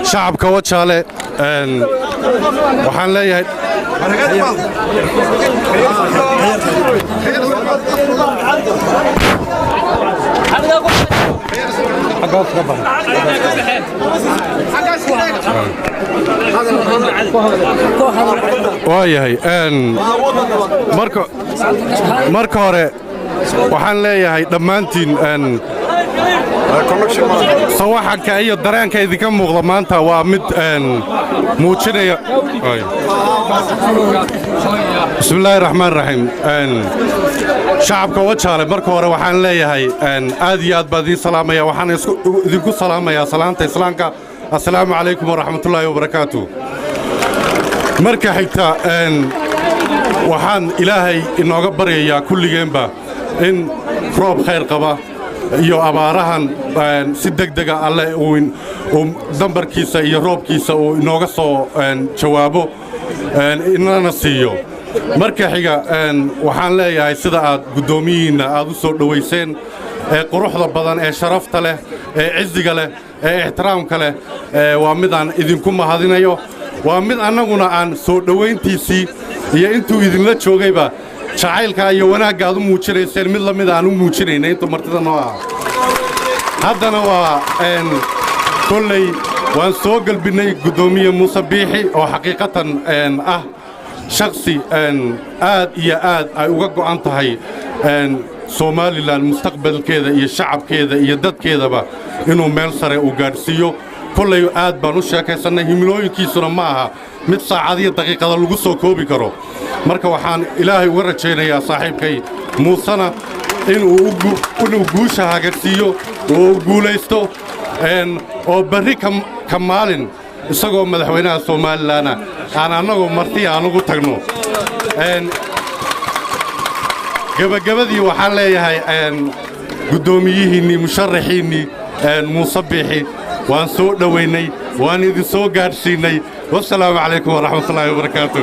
شعبك وجهله waxaan leeyahay waayahay marka hore waxaan leeyahay dhammaantiin sawaxanka iyo dareenka idinka muuqda maanta waa mid muujinaya bismillaahi raxmaan raxiim shacabka wajaale marka hore waxaan leeyahay aad iyo aad baan idiin salaamaya waxaan idinku salaamayaa salaanta islaamka assalaamu calaykum waraxmatullaahi wabarakaatu marka xigta waxaan ilaahay inooga baryayaa kulligeenba in roob khayr qaba iyo abaarahan si degdega alle uu dambarkiisa iyo roobkiisa uu inooga soo jawaabo inana siiyo marka xiga waxaan leeyahay sida aad guddoomiyihiinna aad u soo dhowayseen ee quruxda badan ee sharafta leh ee cizziga leh ee ixtiraamka leh waa mid aan idinku mahadinayo waa mid annaguna aan soo dhowayntiisii iyo intuu idinla joogayba jacaylka iyo wanaagga aad u muujinayseen mid la mid aan u muujinayna intuu martida noo aha haddana waa kolley waan soo galbinnay guddoomiye muuse biixi oo xaqiiqatan ah shakhsi aad iyo aad ay uga go'an tahay somalilan mustaqbalkeeda iyo shacabkeeda iyo dadkeedaba inuu meel sare u gaadhsiiyo kolley aad baan u sheekaysannay himilooyinkiisuna ma aha mid saacadiyo daqiiqada lagu soo koobi karo marka waxaan ilaahay uga rajaynayaa saaxiibkay muusena inuu guusha hagarsiiyo oo guulaysto oo berri ka maalin isagoo madaxweynaha somalilanna aan annagoo marti aan ugu tagno gebagabadii waxaan leeyahay guddoomiyihiinnii musharaxiinnii muuse biixi waan soo dhowaynay waan idin soo gaadhsiinnay wassalaamu calaykum waraxmatullaahi wabarakaatu